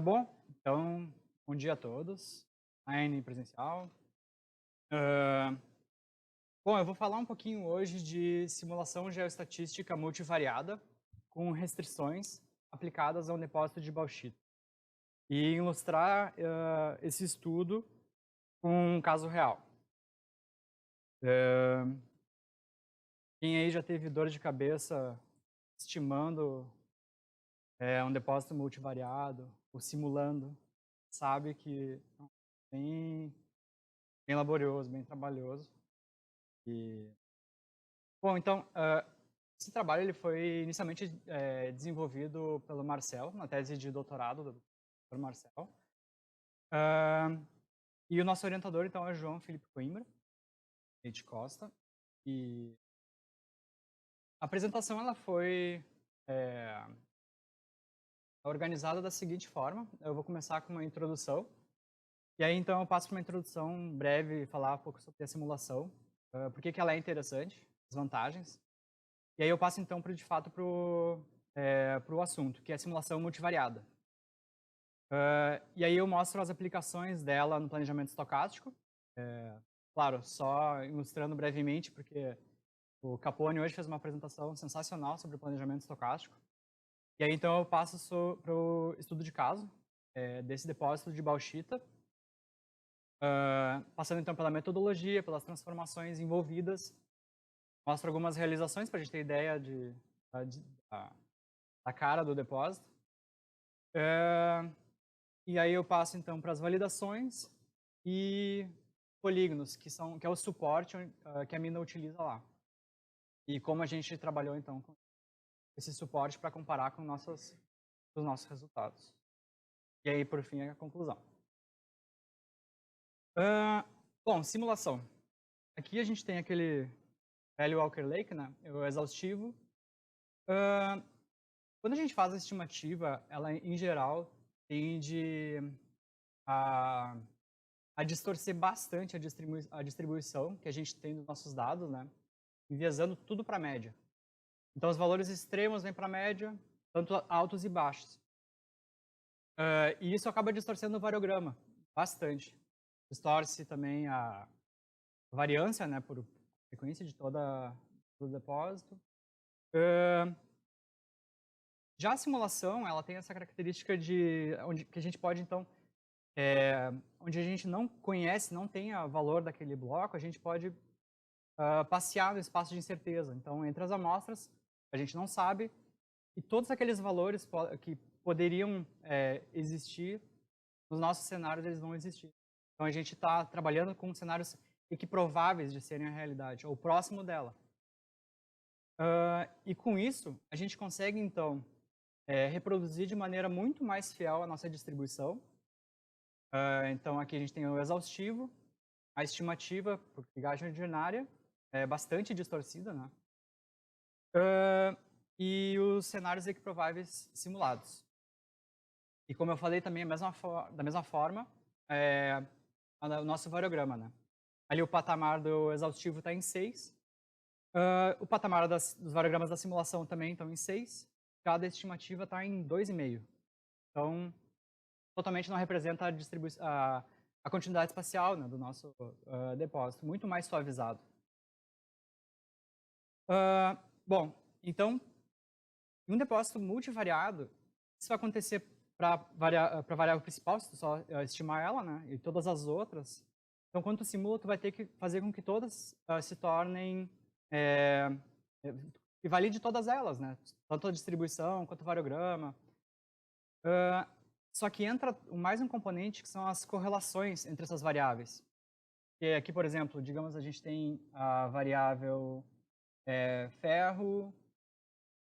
Bom, então, bom dia a todos, online e presencial. Hã, bom, eu vou falar um pouquinho hoje de simulação geoestatística multivariada com restrições aplicadas a um depósito de bauxita e ilustrar, esse estudo com um caso real. Hã, quem aí já teve dor de cabeça estimando, um depósito multivariado ou simulando, sabe que é bem bem laborioso, bem trabalhoso. E, bom, então, esse trabalho ele foi inicialmente, desenvolvido pelo Marcel, na tese de doutorado do Dr. Marcel. Hã, e o nosso orientador, então, é João Felipe Coimbra, de Costa. E a apresentação ela foi, eh, organizada da seguinte forma: eu vou começar com uma introdução, e aí, então, eu passo por uma introdução breve, falar um pouco sobre a simulação, por que que ela é interessante, as vantagens. E aí eu passo então de fato para o assunto, que é a simulação multivariada. E aí eu mostro as aplicações dela no planejamento estocástico. Claro, só ilustrando brevemente, porque o Capone hoje fez uma apresentação sensacional sobre o planejamento estocástico. E aí então eu passo para o estudo de caso, desse depósito de bauxita, passando então pela metodologia, pelas transformações envolvidas, mostro algumas realizações para a gente ter ideia da, de- da, da cara do depósito. Eh, e aí eu passo então para as validações e polígonos, que é o suporte que a mina utiliza lá. E como a gente trabalhou então com esse suporte para comparar com os nossos resultados. E aí, por fim, a conclusão. Hã, bom, simulação. Aqui a gente tem aquele velho Walker Lake, né, o exaustivo. Hã, quando a gente faz a estimativa, ela em geral tende a distorcer bastante a distribuição que a gente tem dos nossos dados, né, enviesando tudo para a média. Então os valores extremos vêm para a média, tanto altos e baixos. E isso acaba distorcendo o variograma bastante. Distorce também a variância, né, por frequência de todo o depósito. Hã, já a simulação, ela tem essa característica de onde que a gente pode então, onde a gente não conhece, não tem o valor daquele bloco, a gente pode passear no espaço de incerteza. Então, entre as amostras, a gente não sabe, e todos aqueles valores que poderiam existir nos nossos cenários, eles vão existir. Então, a gente está trabalhando com cenários equiprováveis de serem a realidade, ou próximo dela. E com isso, a gente consegue, então, reproduzir de maneira muito mais fiel a nossa distribuição. Então, aqui a gente tem o exaustivo, a estimativa por ligagem ordinária, é bastante distorcida, né? E os cenários equiprováveis simulados. E como eu falei também, da mesma forma, o nosso variograma, né? Ali o patamar do exaustivo está em 6, o patamar dos variogramas da simulação também estão em 6, cada estimativa está em 2,5. Então, totalmente não representa a continuidade espacial, né, do nosso depósito, muito mais suavizado. Bom, então, em um depósito multivariado, isso vai acontecer para a variável principal, se tu só estimar ela, né, e todas as outras. Então, quando tu simula, tu vai ter que fazer com que todas se tornem, eh, eh, que valide todas elas, né, tanto a distribuição quanto o variograma. Hã, só que entra mais um componente que são as correlações entre essas variáveis. Que aqui, por exemplo, digamos, a gente tem a variável, ferro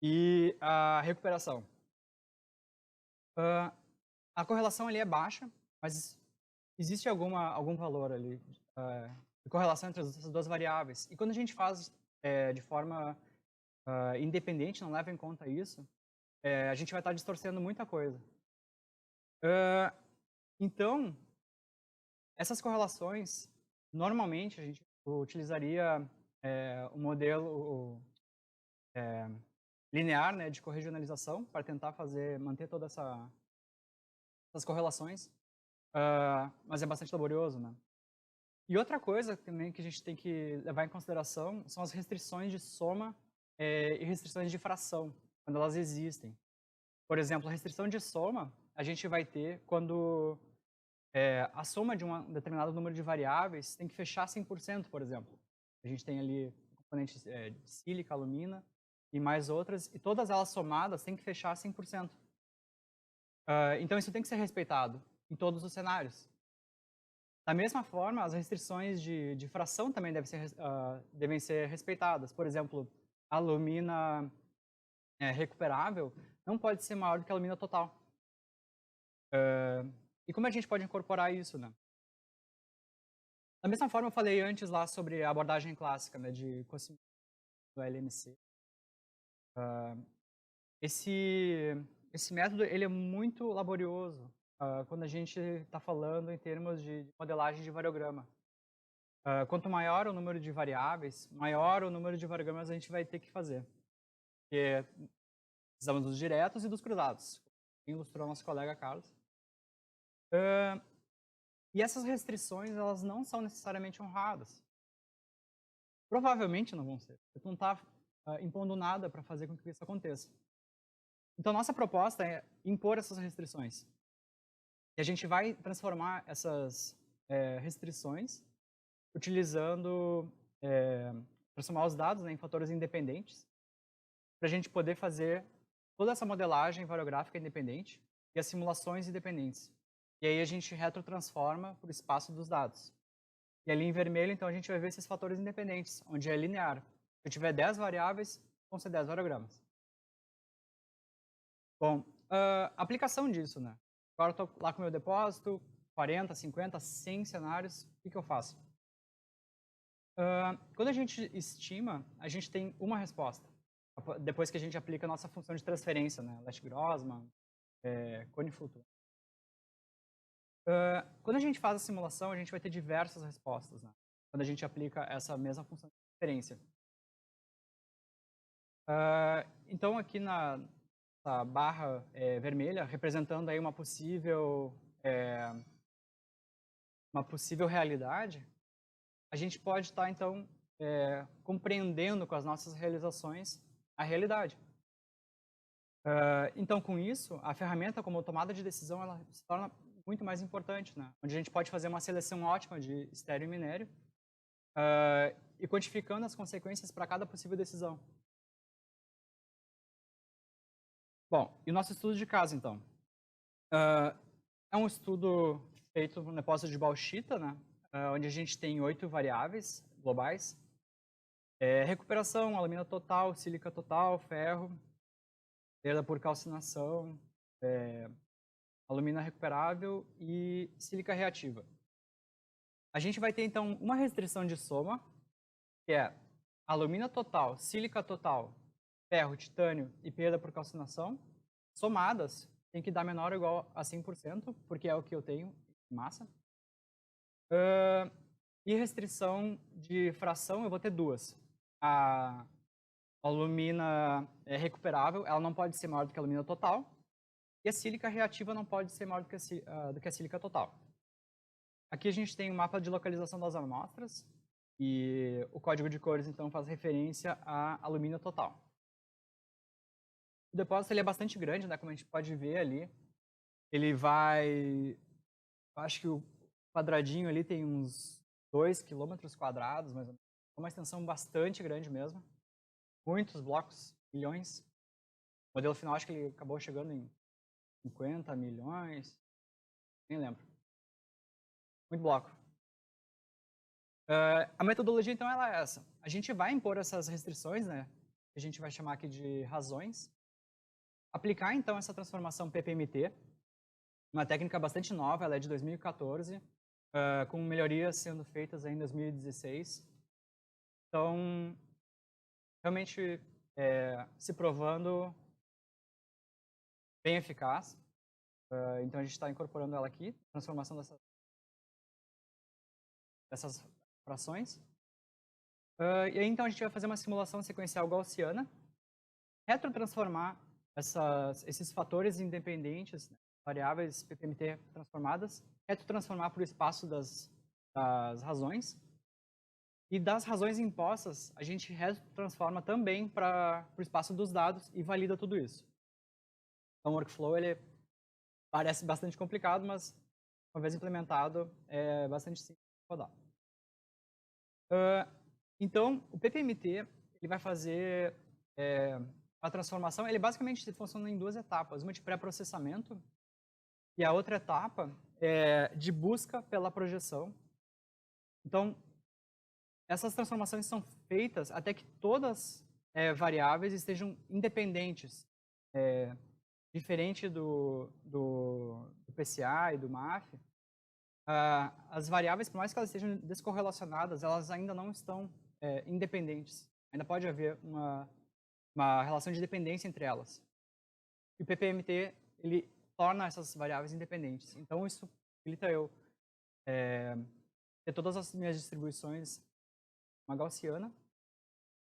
e a recuperação. Hã, a correlação ali é baixa, mas existe algum valor ali, de correlação entre essas 2 variáveis. E quando a gente faz, de forma, independente, não leva em conta isso, a gente vai estar distorcendo muita coisa. Hã, então, essas correlações, normalmente a gente utilizaria, o modelo, linear, né, de corregionalização para tentar manter toda essas correlações, mas é bastante laborioso, né? E outra coisa também que a gente tem que levar em consideração são as restrições de soma e restrições de fração, quando elas existem. Por exemplo, a restrição de soma a gente vai ter quando a soma de um determinado número de variáveis tem que fechar 100%, por exemplo. A gente tem ali componentes de sílica, alumina e mais outras, e todas elas somadas têm que fechar 100%. Então isso tem que ser respeitado em todos os cenários. Da mesma forma, as restrições de fração também devem ser respeitadas. Por exemplo, a alumina recuperável não pode ser maior do que a alumina total. E como a gente pode incorporar isso, né? Da mesma forma, eu falei antes lá sobre a abordagem clássica, né, de cossimulação do LMC. Esse método ele é muito laborioso quando a gente está falando em termos de modelagem de variograma. Quanto maior o número de variáveis, maior o número de variogramas a gente vai ter que fazer. Porque precisamos dos diretos e dos cruzados, como ilustrou nosso colega Carlos. E essas restrições, elas não são necessariamente honradas. Provavelmente não vão ser. Você não está impondo nada para fazer com que isso aconteça. Então, nossa proposta é impor essas restrições. E a gente vai transformar essas restrições utilizando, transformar os dados, né, em fatores independentes, para a gente poder fazer toda essa modelagem variográfica independente e as simulações independentes. E aí a gente retrotransforma para o espaço dos dados. E ali em vermelho, então, a gente vai ver esses fatores independentes, onde é linear. Se eu tiver 10 variáveis, vão ser 10 variogramas. Bom, aplicação disso, né? Agora eu estou lá com o meu depósito, 40, 50, 100 cenários, o que eu faço? Quando a gente estima, a gente tem uma resposta, depois que a gente aplica a nossa função de transferência, né? Last-Grossman, cone flutuante. Quando a gente faz a simulação, a gente vai ter diversas respostas, né? Quando a gente aplica essa mesma função de transferência. Então, aqui na barra vermelha, representando aí uma possível realidade, a gente pode estar, então, compreendendo com as nossas realizações a realidade. Então, com isso, a ferramenta como tomada de decisão ela se torna muito mais importante, né? Onde a gente pode fazer uma seleção ótima de estéreo e minério e quantificando as consequências para cada possível decisão. Bom, e o nosso estudo de caso, então? É um estudo feito no depósito de bauxita, né? Onde a gente tem 8 variáveis globais. Recuperação, alumina total, sílica total, ferro, perda por calcinação, alumina recuperável e sílica reativa. A gente vai ter, então, uma restrição de soma, que é alumina total, sílica total, ferro, titânio e perda por calcinação, somadas, tem que dar menor ou igual a 100%, porque é o que eu tenho em massa. E restrição de fração, eu vou ter duas. A alumina recuperável, ela não pode ser maior do que a alumina total, e a sílica reativa não pode ser maior do que a sílica total. Aqui a gente tem o mapa de localização das amostras, e o código de cores, então, faz referência à alumina total. O depósito ele é bastante grande, né, como a gente pode ver ali. Ele vai... Acho que o quadradinho ali tem uns 2 quilômetros quadrados, mais ou menos. É uma extensão bastante grande mesmo. Muitos blocos, milhões. O modelo final, acho que ele acabou chegando em 50 milhões. Nem lembro. Muito bloco. A metodologia, então, ela é essa. A gente vai impor essas restrições, né? Que a gente vai chamar aqui de razões. Aplicar, então, essa transformação PPMT. Uma técnica bastante nova, ela é de 2014. Com melhorias sendo feitas em 2016. Então, realmente se provando bem eficaz. Então, a gente está incorporando ela aqui, transformação dessas frações. E aí, então, a gente vai fazer uma simulação sequencial gaussiana, retrotransformar esses fatores independentes, né, variáveis PPMT transformadas, transformar para o espaço das razões. E das razões impostas, a gente transforma também para o espaço dos dados e valida tudo isso. Então, o workflow ele parece bastante complicado, mas uma vez implementado, é bastante simples de rodar. Então, o PPMT ele vai fazer a transformação. Ele basicamente funciona em duas etapas. Uma de pré-processamento e a outra etapa é de busca pela projeção. Então, essas transformações são feitas até que todas variáveis estejam independentes. Diferente do PCA e do MAF, as variáveis, por mais que elas estejam descorrelacionadas, elas ainda não estão independentes. Ainda pode haver uma relação de dependência entre elas. E o PPMT, ele torna essas variáveis independentes. Então, isso facilita eu ter todas as minhas distribuições uma gaussiana,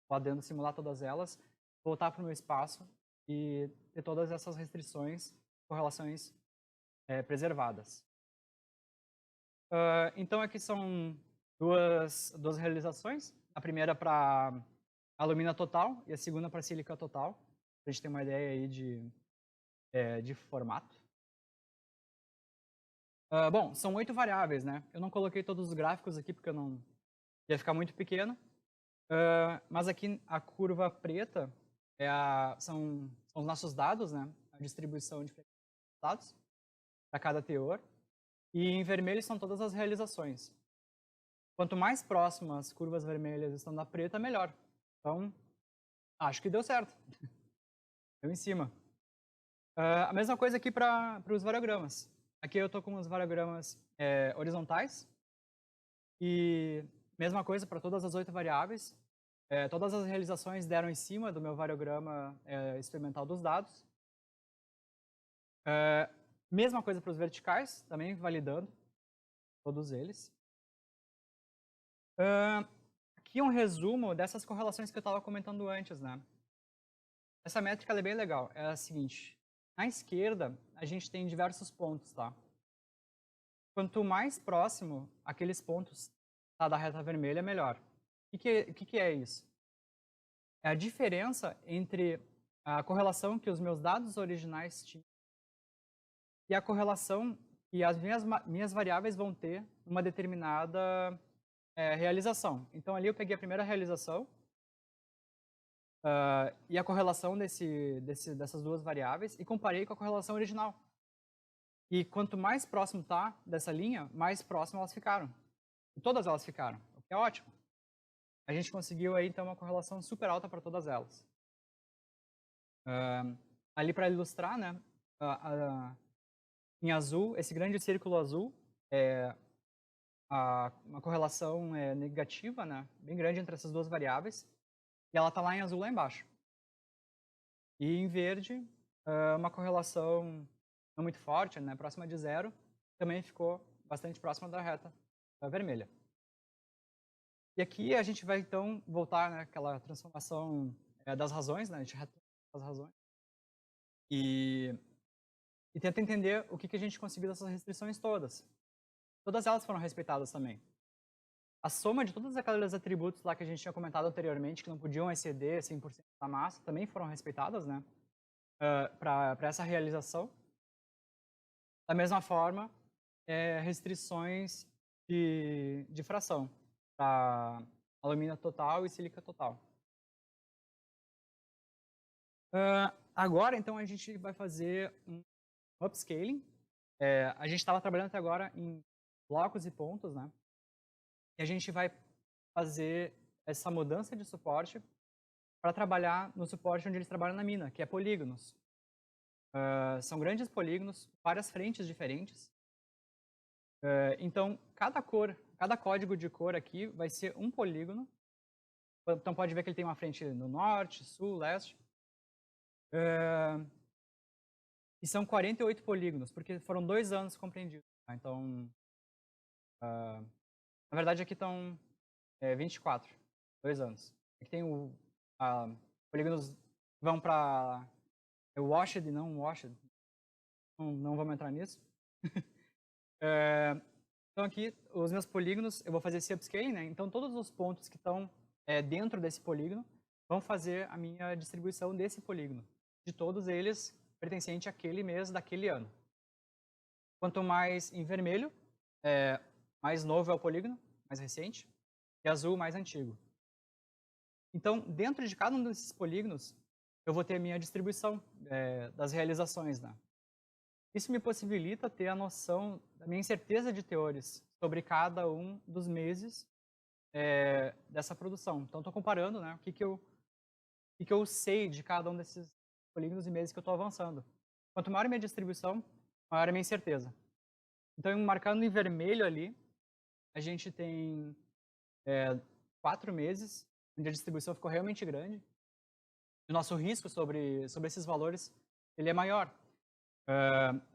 podendo simular todas elas, voltar para o meu espaço e ter todas essas restrições, correlações preservadas. Então, aqui são duas realizações. A primeira para alumina total e a segunda para sílica total, para a gente ter uma ideia aí de formato. Bom, são 8 variáveis, né? Eu não coloquei todos os gráficos aqui porque eu não ia ficar muito pequeno. Mas aqui a curva preta são os nossos dados, né? A distribuição de dados para cada teor. E em vermelho são todas as realizações. Quanto mais próximas as curvas vermelhas estão da preta, melhor. Então, acho que deu certo. Deu em cima. A mesma coisa aqui para os variogramas. Aqui eu estou com os variogramas horizontais. E mesma coisa para todas as 8 variáveis. Todas as realizações deram em cima do meu variograma experimental dos dados. Mesma coisa para os verticais, também validando todos eles. Aqui um resumo dessas correlações que eu estava comentando antes, né? Essa métrica é bem legal. É a seguinte: na esquerda, a gente tem diversos pontos, tá? Quanto mais próximo aqueles pontos da reta vermelha, melhor. O que é isso? É a diferença entre a correlação que os meus dados originais tinham e a correlação que as minhas variáveis vão ter numa determinada realização. Então, ali eu peguei a primeira realização e a correlação dessas duas variáveis e comparei com a correlação original. E quanto mais próximo está dessa linha, mais próximo elas ficaram. E todas elas ficaram, o que é ótimo. A gente conseguiu aí, então, uma correlação super alta para todas elas. Ali para ilustrar, né, em azul, esse grande círculo azul é uma correlação negativa, né, bem grande entre essas duas variáveis, e ela está lá em azul lá embaixo. E em verde, uma correlação não muito forte, né, próxima de zero, também ficou bastante próxima da reta vermelha. E aqui a gente vai então voltar naquela transformação das razões, né, a gente retorna as razões, e tenta entender o que a gente conseguiu dessas restrições todas. Todas elas foram respeitadas também. A soma de todos aqueles atributos lá que a gente tinha comentado anteriormente, que não podiam exceder 100% da massa, também foram respeitadas, né, para essa realização. Da mesma forma, restrições de fração para alumina total e sílica total. Agora, então, a gente vai fazer um upscaling. A gente estava trabalhando até agora em blocos e pontos, né? E a gente vai fazer essa mudança de suporte para trabalhar no suporte onde eles trabalham na mina, que é polígonos. São grandes polígonos, várias frentes diferentes. Então, cada código de cor aqui vai ser um polígono. Então, pode ver que ele tem uma frente no norte, sul, leste. E são 48 polígonos, porque foram 2 anos compreendidos. Tá? Então, na verdade, aqui estão 24, 2 anos. Aqui tem polígonos que vão para washed e não washed. não vamos entrar nisso. Então aqui, os meus polígonos, eu vou fazer esse upscaling, né? Então todos os pontos que estão dentro desse polígono vão fazer a minha distribuição desse polígono, de todos eles pertencente àquele mês daquele ano. Quanto mais em vermelho, mais novo é o polígono, mais recente, e azul, mais antigo. Então, dentro de cada um desses polígonos, eu vou ter a minha distribuição das realizações, né? Isso me possibilita ter a noção da minha incerteza de teores sobre cada um dos meses dessa produção. Então, estou comparando, né, o que eu sei de cada um desses polígonos e meses que eu estou avançando. Quanto maior a minha distribuição, maior a minha incerteza. Então, marcando em vermelho ali, a gente tem 4 meses, onde a distribuição ficou realmente grande. O nosso risco sobre esses valores ele é maior.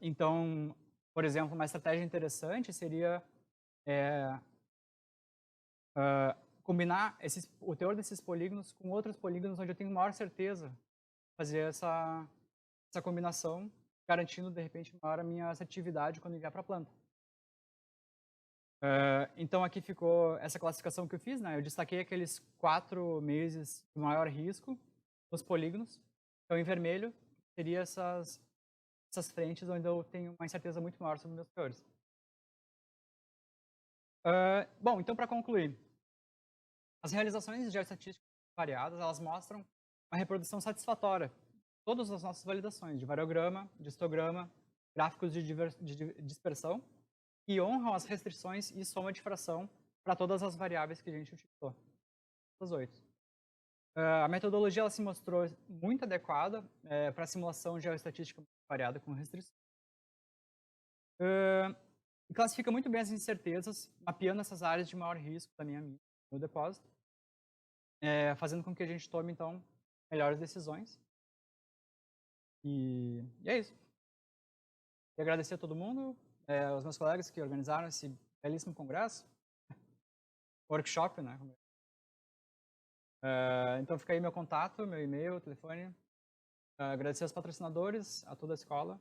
Então, por exemplo, uma estratégia interessante seria combinar o teor desses polígonos com outros polígonos onde eu tenho maior certeza de fazer essa combinação, garantindo, de repente, maior a minha assertividade quando enviar para a planta. Então, aqui ficou essa classificação que eu fiz, né? Eu destaquei aqueles 4 meses de maior risco, os polígonos. Então, em vermelho, seria essas frentes onde eu tenho uma incerteza muito maior sobre meus teores. Bom, então, para concluir, as realizações de geoestatística variadas, elas mostram uma reprodução satisfatória de todas as nossas validações, de variograma, de histograma, gráficos de dispersão, e honram as restrições e soma de fração para todas as variáveis que a gente utilizou, as 8. A metodologia ela se mostrou muito adequada para a simulação geoestatística variada com restrições. E classifica muito bem as incertezas, mapeando essas áreas de maior risco da minha mina, no depósito, fazendo com que a gente tome, então, melhores decisões. E é isso. E agradecer a todo mundo, aos meus colegas que organizaram esse belíssimo congresso, workshop, né? Então fica aí meu contato, meu e-mail, telefone. Agradecer aos patrocinadores, a toda a escola.